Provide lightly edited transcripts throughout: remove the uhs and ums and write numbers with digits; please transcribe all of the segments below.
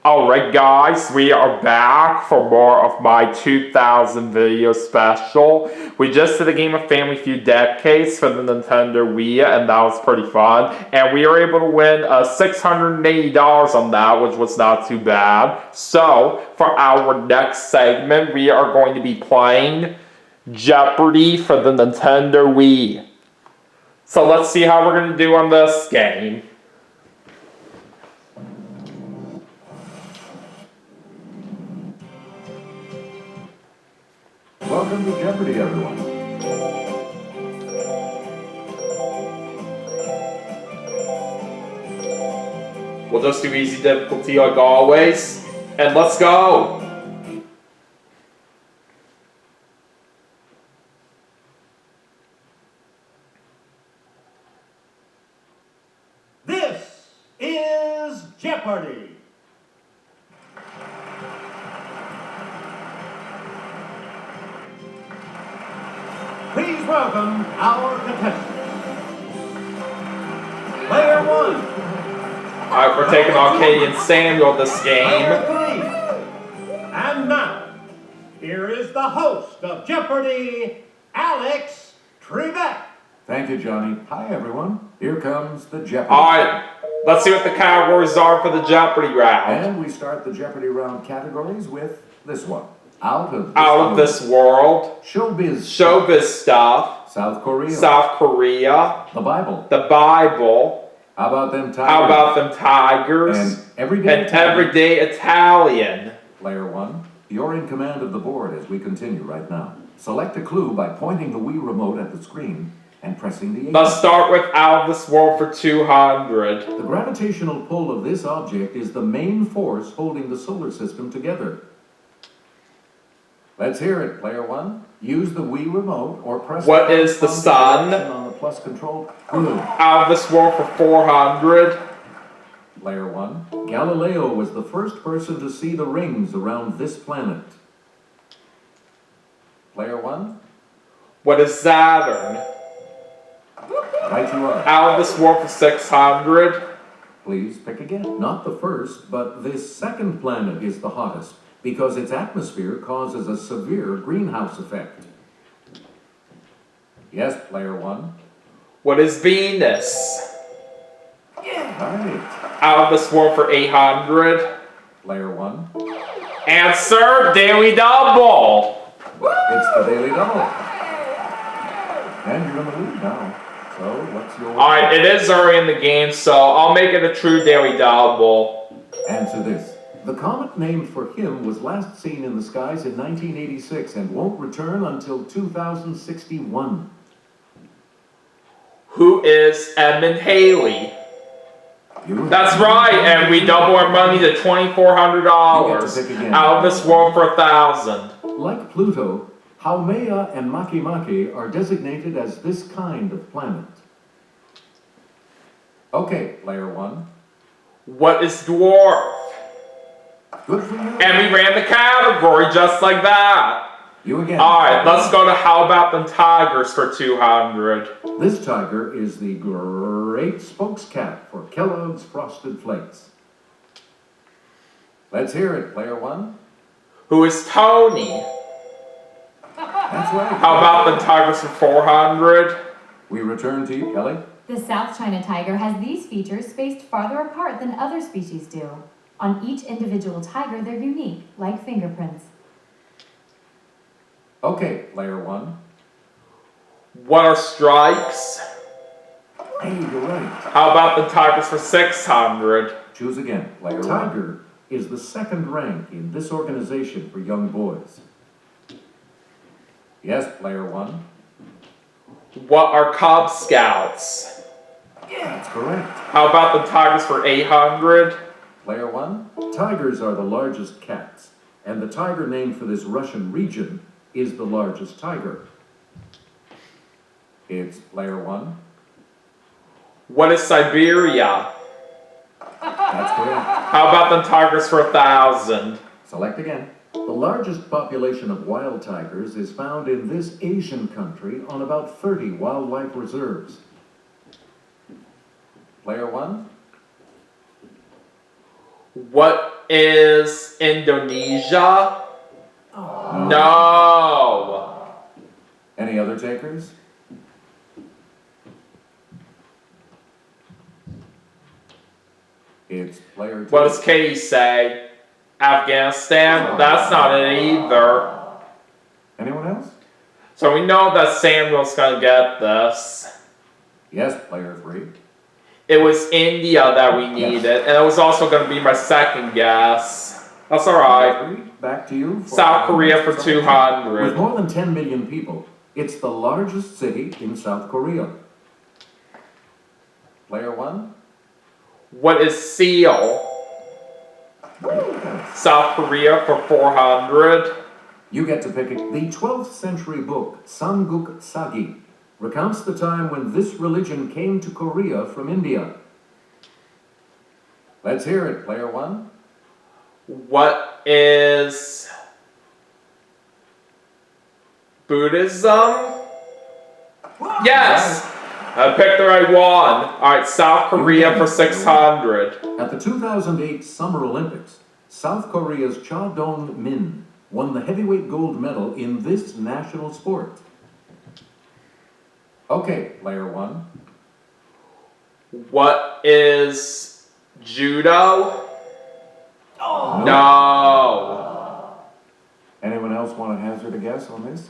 Alright guys, we are back for more of my 2000 video special. We just did a game of Family Feud Decades for the Nintendo Wii, and that was pretty fun. And we were able to win $680 on that, which was not too bad. So, for our next segment, we are going to be playing Jeopardy for the Nintendo Wii. So let's see how we're going to do on this game. Welcome to Jeopardy, everyone. We'll just do easy difficulty like always. And let's go! This is Jeopardy! Please welcome our contestants. Player 1. Alright, we're taking on Katie and Samuel this game. Player 3. And now, here is the host of Jeopardy, Alex Trebek. Thank you, Johnny. Hi, everyone. Here comes the Jeopardy. Alright, let's see what the categories are for the Jeopardy round. And we start the Jeopardy round categories with this one. Out of this world. Showbiz Stuff. South Korea. The Bible. How How about them tigers? And everyday Italian. Player 1, you're in command of the board as we continue right now. Select a clue by pointing the Wii remote at the screen and pressing the A. Let's start with Out of This World for 200. The gravitational pull of this object is the main force holding the solar system together. Let's hear it, Player 1. Use the Wii remote or press What is the sun? on the plus control. Good. Out of This World for 400. Player 1. Galileo was the first person to see the rings around this planet. Player 1. What is Saturn? Right you are. Out of This World for 600. Please pick again. Not the first, but this second planet is the hottest because its atmosphere causes a severe greenhouse effect. Yes, Player 1. What is Venus? Right. Out of This World for 800. Player 1. Answer, Daily Double. It's the Daily Double. And you're in the lead now. So, what's your... Alright, it is early in the game, so I'll make it a true Daily Double. Answer this. The comet named for him was last seen in the skies in 1986 and won't return until 2061. Who is Edmund Haley? You That's right, and we double our money to $2,400. You get to pick again. Out of This World for 1,000. Like Pluto, Haumea and Makemake are designated as this kind of planet. Okay, Player 1. What is dwarf? Good for you. And we ran the category just like that. You again. Alright, let's go to How About Them Tigers for 200. This tiger is the great spokescat for Kellogg's Frosted Flakes. Let's hear it, Player 1. Who is Tony? That's right. How about them Tigers for 400? We return to you, Kelly. The South China tiger has these features spaced farther apart than other species do. On each individual tiger, they're unique, like fingerprints. Okay, Player 1. What are stripes? Hey, you're right. How about the Tigers for 600? Choose again, Player 1. Tiger is the second rank in this organization for young boys. Yes, Player 1. What are Cub Scouts? That's correct. How about the Tigers for 800? Player 1. Tigers are the largest cats, and the tiger named for this Russian region is the largest tiger. It's Player 1. What is Siberia? That's correct. How about them Tigers for 1,000? Select again. The largest population of wild tigers is found in this Asian country on about 30 wildlife reserves. Player one. What is Indonesia? No. Any other takers? It's player two. What does Katie say? Afghanistan? That's not it either. Anyone else? So we know that Samuel's gonna get this. Yes, player three. It was India that we needed, and it was also gonna be my second guess. That's alright. Player three, back to you. South Korea for With 200. more than 10 million people, it's the largest city in South Korea. Player one. What is Seal? South Korea for 400. You get to pick it. The 12th century book, Samguk Sagi, recounts the time when this religion came to Korea from India. Let's hear it, player one. What is Buddhism? Yes! I picked the right one. Alright, South Korea for 600. At the 2008 Summer Olympics, South Korea's Cha Dong-min won the heavyweight gold medal in this national sport. Okay, player one. What is Judo? No. Anyone else want to hazard a guess on this?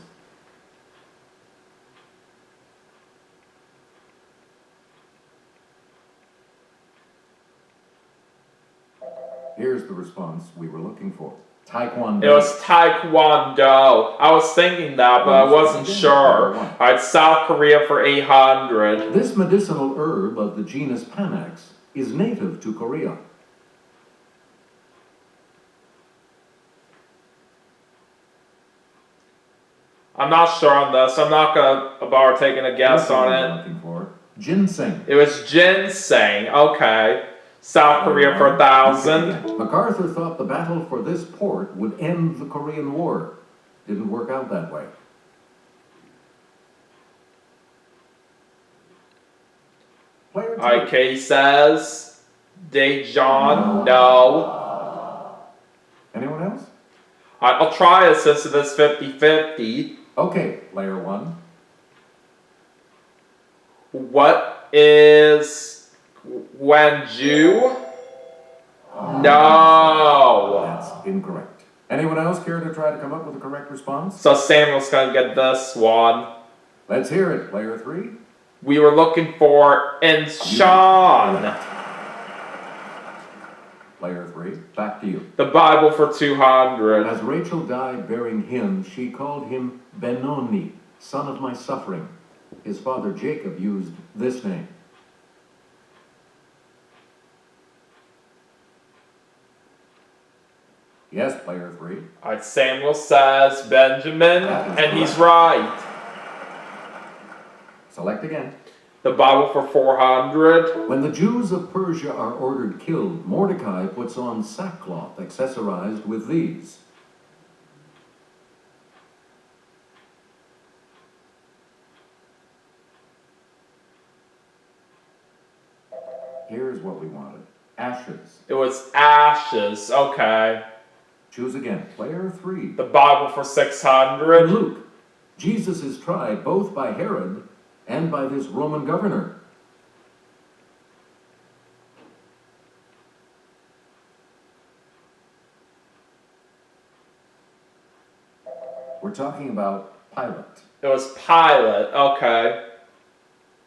Here's the response we were looking for. Taekwondo. It was Taekwondo. I was thinking that, but I wasn't sure. Alright, South Korea for 800. This medicinal herb of the genus Panax is native to Korea. I'm not sure on this. I'm not gonna bother taking a guess on it. Looking for ginseng. It was ginseng. Okay. South Korea for 1,000. MacArthur thought the battle for this port would end the Korean War. Didn't work out that way. Player two. Alright, Katie says Daejeon. No. Anyone else? Alright, I'll try it since it is 50-50. Okay, player one. What is Gwangju? No. That's incorrect. Anyone else care to try to come up with a correct response? So Samuel's gonna get this one. Let's hear it, player three. We were looking for Incheon. Player three, back to you. The Bible for 200. As Rachel died bearing him, she called him Benoni, son of my suffering. His father Jacob used this name. Yes, player three. Alright, Samuel says Benjamin, and he's right. Select again. The Bible for 400. When the Jews of Persia are ordered killed, Mordecai puts on sackcloth accessorized with these. Here's what we wanted. Ashes. It was ashes. Okay. Choose again. Player three. The Bible for In 600. Luke, Jesus is tried both by Herod and by this Roman governor. We're talking about Pilate. It was Pilate. Okay.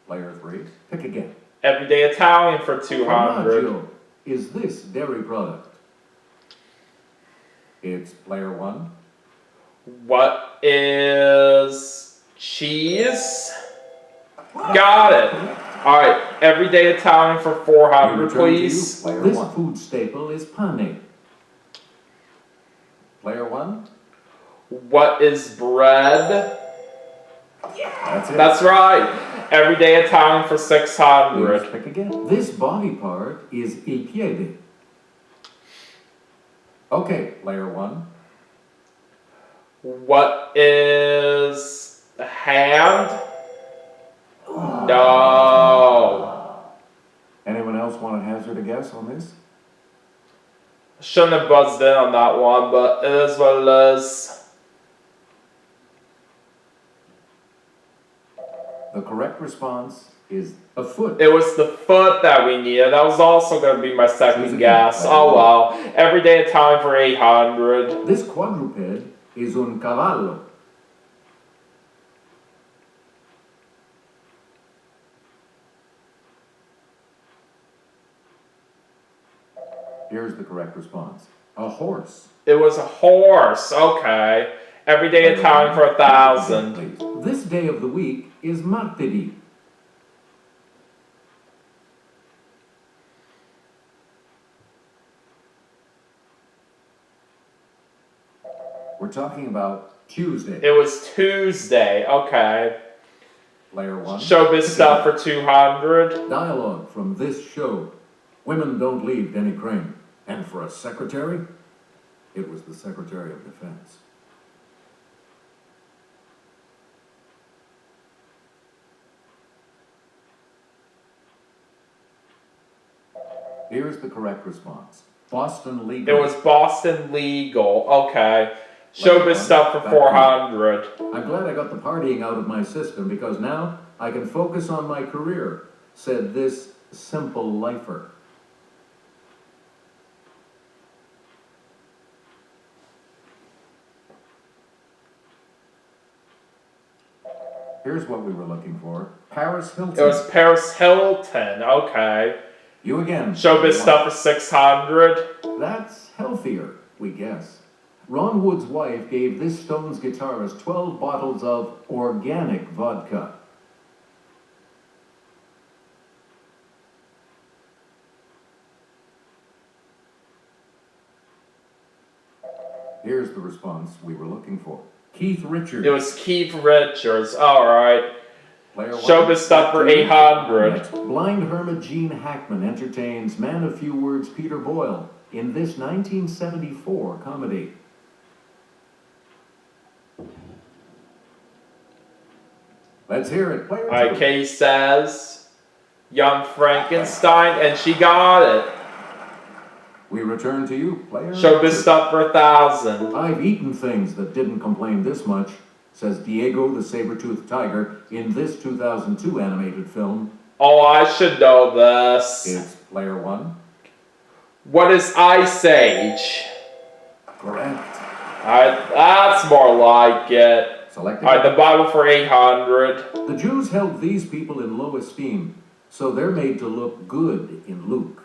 Player three. Pick again. Everyday Italian for 200. Formaggio is this dairy product. It's player one. What is cheese? Got it. Alright, everyday Italian for 400, We return to please. you, player this one. Food staple is pane. Player one. What is bread? That's it. That's right. Everyday Italian for 600. Please pick again. This body part is il piede. Okay, player one. What is the hand? No. Anyone else want to hazard a guess on this? Shouldn't have buzzed in on that one, but it is what it is. The correct response is a foot. It was the foot that we needed. That was also going to be my Choose second again. guess. Oh well. Every day time for 800. This quadruped is un cavallo. Here's the correct response. A horse. It was a horse. Okay. Every day time for 1,000. Please. This day of the week is martedì. We're talking about Tuesday. It was Tuesday. Okay. Player one. Showbiz stuff for 200. Dialogue from this show. Women don't leave Denny Crane. And for a secretary, it was the Secretary of Defense. Here's the correct response. Boston Legal. It was Boston Legal. Okay. Showbiz stuff for 400. I'm glad I got the partying out of my system because now I can focus on my career, said this simple lifer. Here's what we were looking for. Paris Hilton. It was Paris Hilton. Okay. You again. Showbiz stuff for 600. That's healthier, we guess. Ron Wood's wife gave this Stones guitarist 12 bottles of organic vodka. Here's the response we were looking for. Keith Richards. It was Keith Richards. Alright. Player one. Showbiz stuff for 800. Next, blind hermit Gene Hackman entertains man of few words Peter Boyle in this 1974 comedy. Let's hear it. Player two. Alright, Kay says Young Frankenstein, and she got it. We return to you, player Showbiz two. stuff for 1,000. I've eaten things that didn't complain this much, says Diego the saber-toothed tiger in this 2002 animated film. Oh, I should know this. It's player one. What is Ice Age? Correct. Alright, that's more like it. Selected. Alright, the Bible for 800. The Jews held these people in low esteem, so they're made to look good in Luke.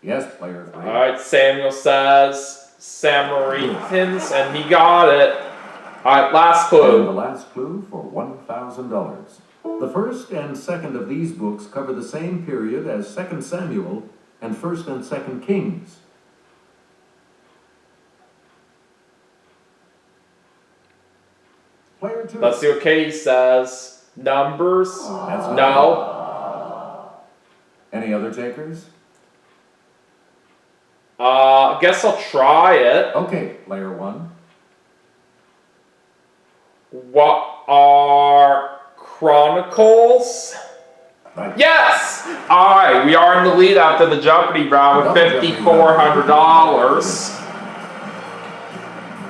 Yes, player three. Alright, Samuel says Samaritans, and he got it. Alright, last And the clue. last clue for $1,000. The first and second of these books cover the same period as 2 Samuel and 1 and 2 Kings. Player two. Let's see what Katie says. Numbers? That's No. Any other takers? I guess I'll try it. Okay, player one. What are Chronicles? Right. Yes! Alright, we are in the lead after the Jeopardy round with $5,400.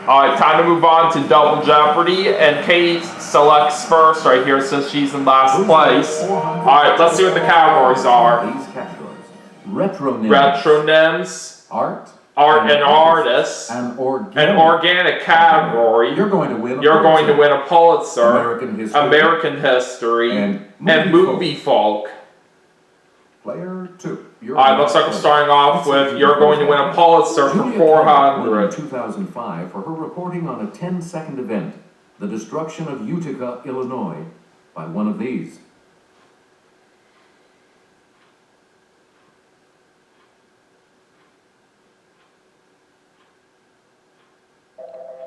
Alright, time to move on to Double Jeopardy, and Katie selects first right here since she's in last place. Alright, let's see what the categories are. These categories. Retronyms. Retronyms, Art. art and artists, An an organic. organic category. You're going to win a You're going to Pulitzer. win a Pulitzer, American history. American history, And and movie folk. Player two. You're Alright, looks like I'm starting off with you're going to win a Pulitzer for Julia Kellogg won in 400. 2005 for her reporting on a 10-second event, the destruction of Utica, Illinois, by one of these.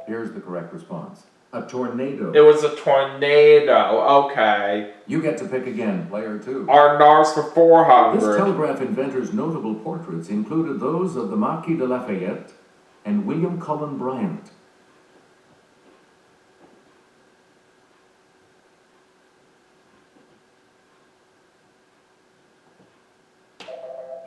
Here's the correct response. A tornado. It was a tornado. Okay. You get to pick again, player two. Arnars for This 400. telegraph inventor's notable portraits included those of the Marquis de Lafayette and William Cullen Bryant.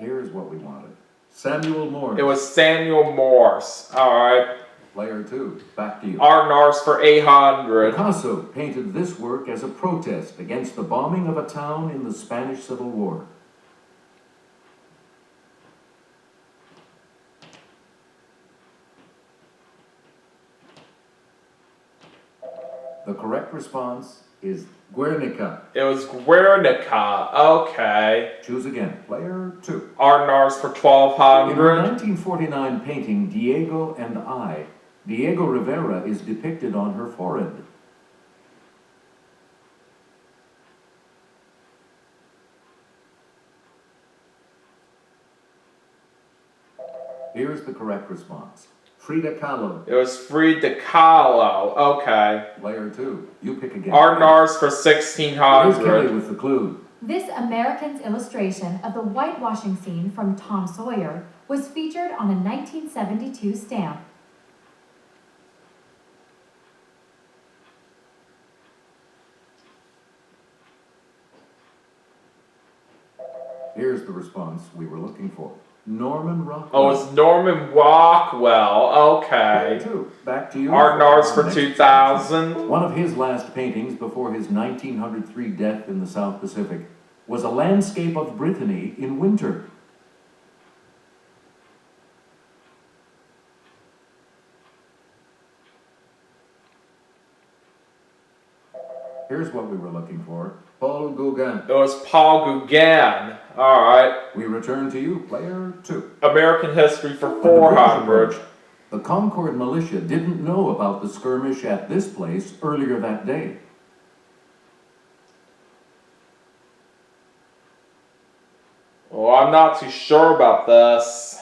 Here's what we wanted. Samuel Morse. It was Samuel Morse. Alright. Player 2, back to you. Arnars for 800. Picasso painted this work as a protest against the bombing of a town in the Spanish Civil War. The correct response is Guernica. It was Guernica. Okay. Choose again. Player 2. Arnars for In her 1200. 1949 painting, Diego and I, Diego Rivera is depicted on her forehead. Here's the correct response. Frida Kahlo. It was Frida Kahlo. Okay. Player 2. You pick again. Arnars for Here's Kelly 1600. with the clue. This American's illustration of the whitewashing scene from Tom Sawyer was featured on a 1972 stamp. Here's the response we were looking for. Norman Rockwell. Oh, it's Norman Rockwell. Player Okay. 2. Back to you. Arnars for Next 2000. One of his last paintings before his 1903 death in the South Pacific was a landscape of Brittany in winter. Here's what we were looking for. Paul Gauguin. It was Paul Gauguin. Alright. We return to you, player 2. American history for 400. The Concord militia didn't know about the skirmish at this place earlier that day. Well, I'm not too sure about this.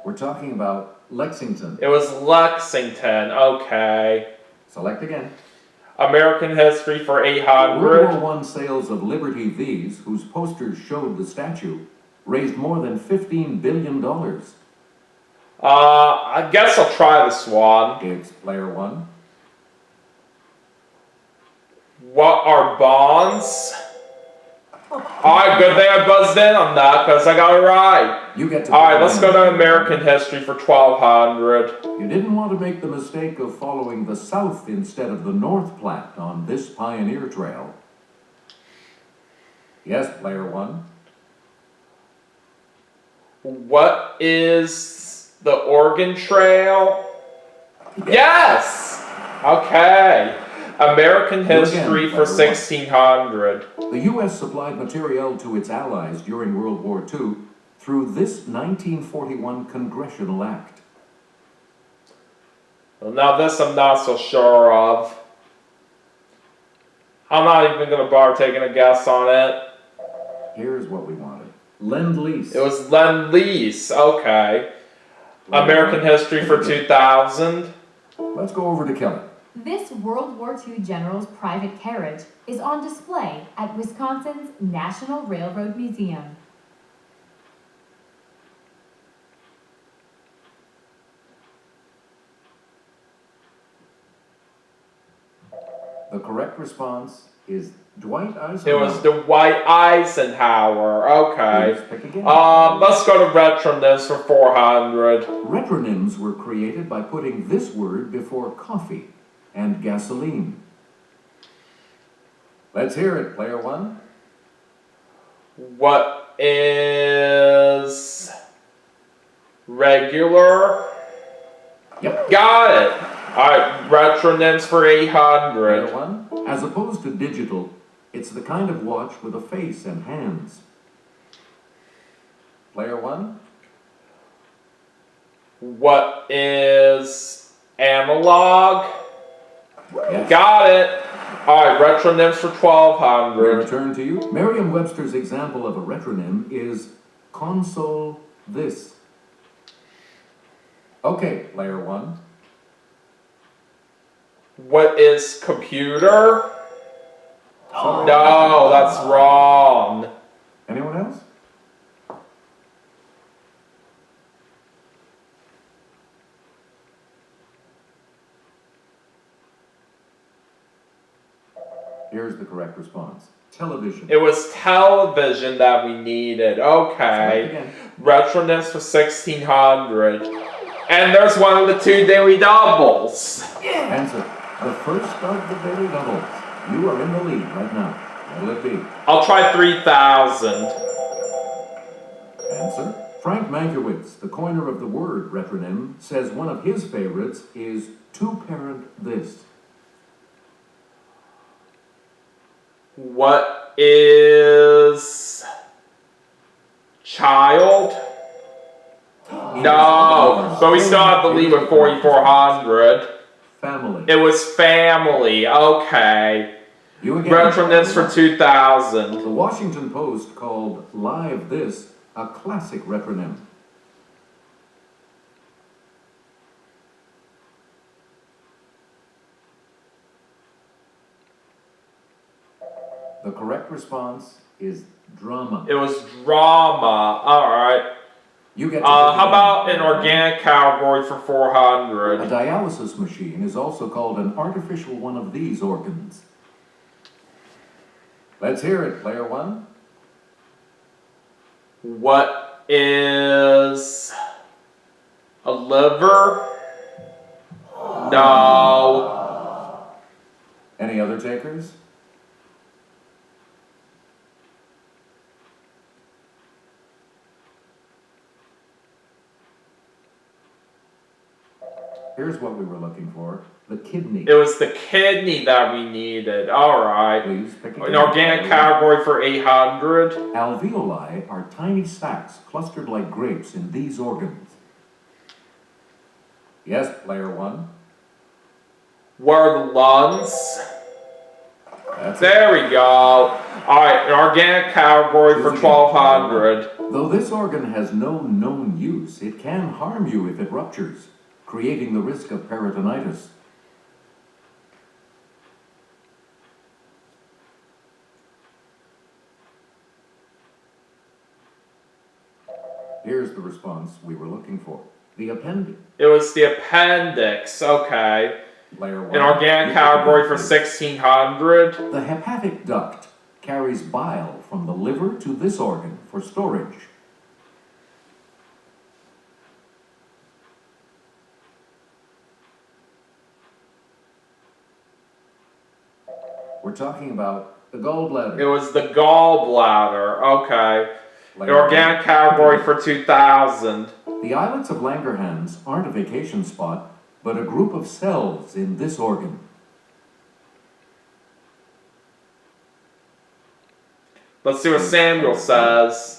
We're talking about Lexington. It was Lexington. Okay. Select again. American history for World 800. War I sales of Liberty V's, whose posters showed the statue, raised more than $15 billion. I guess I'll try this one. It's player 1. What are bonds? Alright, good thing I buzzed in on that because I got it right. You get to. Alright, let's go to American history for 1200. You didn't want to make the mistake of following the South instead of the North Platte on this pioneer trail. Yes, player 1. What is the Oregon Trail? Yes! Okay. American history for 1600. The U.S. supplied materiel to its allies during World War II through this 1941 Congressional Act. Well, now this I'm not so sure of. I'm not even going to bother taking a guess on it. Here's what we wanted. Lend-Lease. It was Lend-Lease. Okay. American history for 2000. Let's go over to Kelly. This World War II general's private carriage is on display at Wisconsin's National Railroad Museum. The correct response is Dwight Eisenhower. It was Dwight Eisenhower. Okay. Please pick again. Let's go to Retronyms for 400. Retronyms were created by putting this word before coffee and gasoline. Let's hear it, player 1. What is regular? Yep. Got it. Alright, Retronyms for Player 800. 1. As opposed to digital, it's the kind of watch with a face and hands. Player 1. What is analog? Yes. Got it. Alright, Retronyms for We 1200. return to you. Merriam-Webster's example of a retronym is console this. Okay, player 1. What is computer? No, that's wrong. Anyone else? Here's the correct response. Television. It was television that we needed. Select Okay. again. Retroness for 1600. And there's one of the 2 daily doubles. Answer. The first of the daily doubles. You are in the lead right now. What'll it be? I'll try 3000. Answer. Frank Mankiewicz, the coiner of the word retronym, says one of his favorites is two-parent this. What is child? No, but we still have to leave with 4400. Family. It was family. Okay. You again. Retroness for 2000. The Washington Post called Live This a classic retronym. The correct response is drama. It was drama. Alright. You get to How about an organic category for A 400? dialysis machine is also called an artificial one of these organs. Let's hear it, player one. What is a liver? No. Any other takers? Here's what we were looking for. The kidney. It was the kidney that we needed. Alright. Please pick An again. organic category for 800. Alveoli are tiny sacs clustered like grapes in these organs. Yes, player one. What are the lungs? That's it. There we go. Alright, an organic category for 1200. Though this organ has no known use, it can harm you if it ruptures, creating the risk of peritonitis. Here's the response we were looking for. The appendix. It was the appendix. Okay. Layer one. An organic category for 1600. The hepatic duct carries bile from the liver to this organ for storage. We're talking about the gallbladder. It was the gallbladder. Okay. An Layer organic category for 2000. The islets of Langerhans aren't a vacation spot, but a group of cells in this organ. Let's see what Samuel says.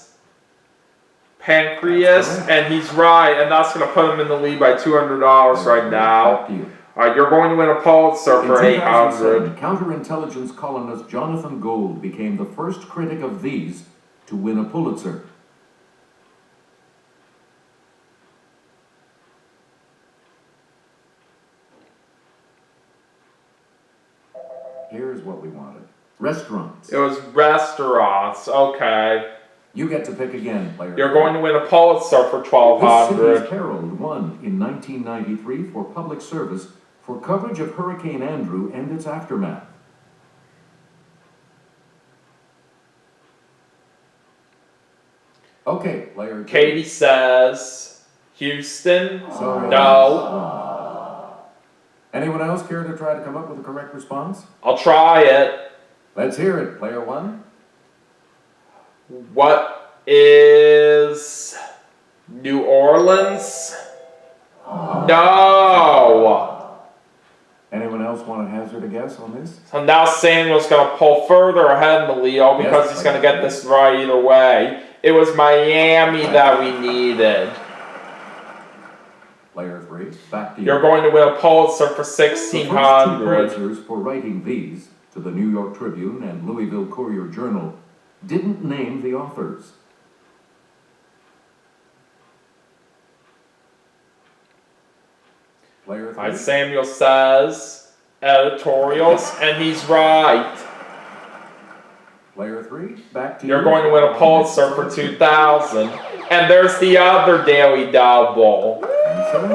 Pancreas, and he's right, and that's going to put him in the lead by $200 right Back now. to you. Alright, you're going to win a Pulitzer In for 2007, 800. counterintelligence columnist Jonathan Gold became the first critic of these to win a Pulitzer. Here's what we wanted. Restaurants. It was restaurants. Okay. You get to pick again, player. You're going to win a Pulitzer for This city's 1200. Herald won in 1993 for public service for coverage of Hurricane Andrew and its aftermath. Okay, player. Katie says Houston. Sorry. No. Anyone else care to try to come up with a correct response? I'll try it. Let's hear it, player one. What is New Orleans? No. Anyone else want to hazard a guess on this? So now Samuel's going to pull further ahead in the Leo because Yes, he's going to get this right either way. It was Miami that we needed. Player three, back to you. You're going to win a Pulitzer for The first two 1600. Pulitzers for writing these to the New York Tribune and Louisville Courier Journal didn't name the authors. Player Alright, three. Samuel says editorials, and he's right. Player three, back to you. You're going to win a Pulitzer for 2000. And there's the other Daily Double. Answer,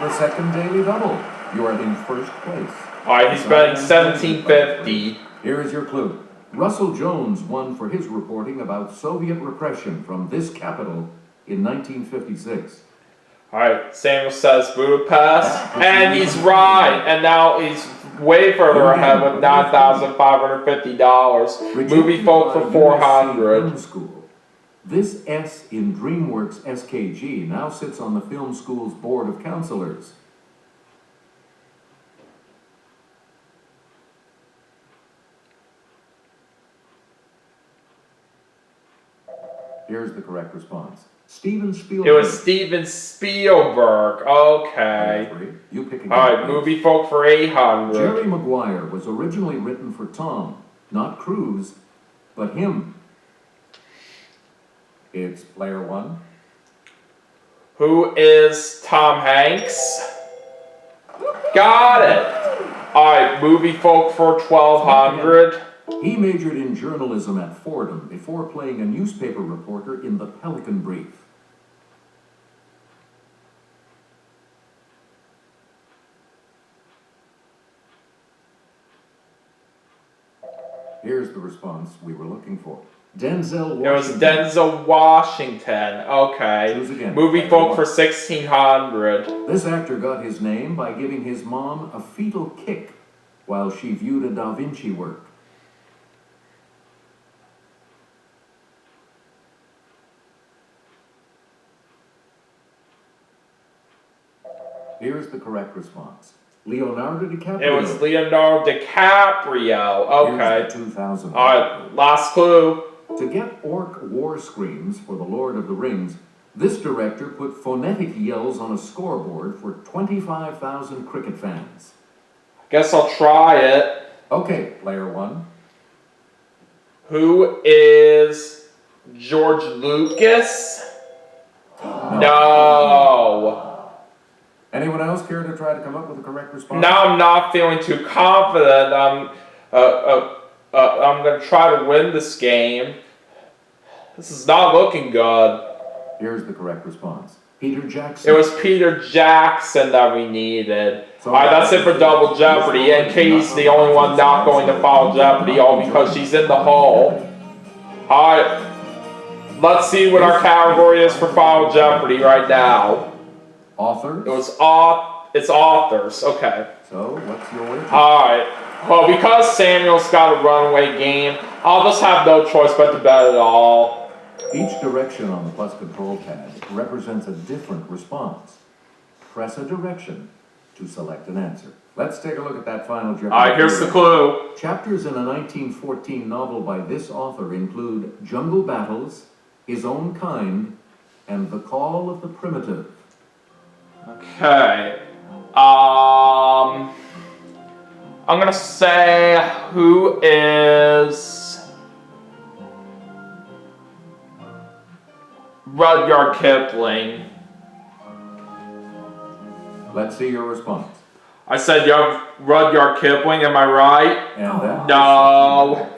the second daily double. You are in first place. Alright, he's betting 1750. Here is your clue. Russell Jones won for his reporting about Soviet repression from this capital in 1956. Alright, Samuel says Budapest, and he's right, and now he's way further ahead with $9,550. Movie folk for $400. School. This S in DreamWorks SKG now sits on the film school's board of counselors. Here's the correct response. Steven Spielberg. It was Steven Spielberg. Okay. You pick again. Alright, movie folk for $800. Jerry Maguire was originally written for Tom, not Cruise, but him. It's player one. Who is Tom Hanks? Got it. Alright, movie folk for $1,200. He majored in journalism at Fordham before playing a newspaper reporter in the Pelican Brief. Here's the response we were looking for. Denzel Washington. It was Denzel Washington. Okay. Choose again. Movie folk for $1,600. This actor got his name by giving his mom a fetal kick while she viewed a Da Vinci work. Here's the correct response. Leonardo DiCaprio. It was Leonardo DiCaprio. Okay. Here's the 2000. Alright, last clue. To get orc war screams for The Lord of the Rings, this director put phonetic yells on a scoreboard for 25,000 cricket fans. Guess I'll try it. Okay, player one. Who is George Lucas? No. Anyone else care to try to come up with a correct response? Now I'm not feeling too confident. I'm gonna try to win this game. This is not looking good. Here's the correct response. Peter Jackson. It was Peter Jackson that we needed. Alright, that's it for Double Jeopardy. And Katie's the only one not going to follow Jeopardy, all because she's in the hole. Alright, let's see what our category is for Follow Jeopardy right now. Authors? It's authors, okay. So, what's your way? Alright, well, because Samuel's got a runaway game, I'll just have no choice but to bet it all. Each direction on the plus control pad represents a different response. Press a direction to select an answer. Let's take a look at that final Jeopardy. Alright, here's the clue. Chapters in a 1914 novel by this author include Jungle Battles, His Own Kind, and The Call of the Primitive. Okay. I'm gonna say who is Rudyard Kipling. Let's see your response. I said you have Rudyard Kipling, am I right? And that No.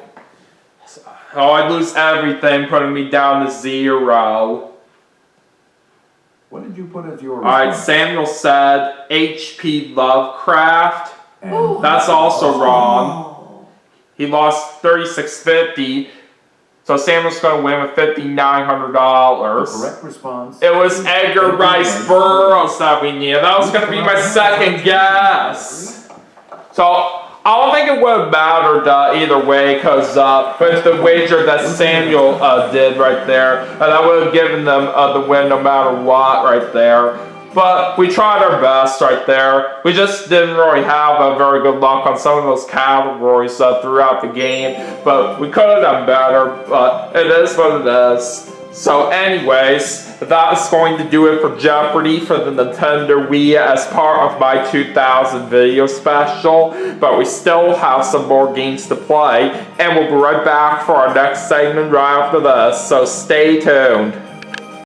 Oh, I'd lose everything, putting me down to 0. What did you put as your Alright, response? Samuel said H.P. Lovecraft. And That's also wrong. He lost $3,650. So Samuel's going to win with the $5,900. correct response. It was Edgar Rice Burroughs that we needed. That was going to be my second guess. So I don't think it would have mattered either way, because with the wager that Samuel did right there, that would have given them the win no matter what right there. But we tried our best right there. We just didn't really have a very good luck on some of those categories throughout the game. But we could have done better, but it is what it is. So anyways, that is going to do it for Jeopardy for the Nintendo Wii as part of my 2000 video special. But we still have some more games to play, and we'll be right back for our next segment right after this. So stay tuned.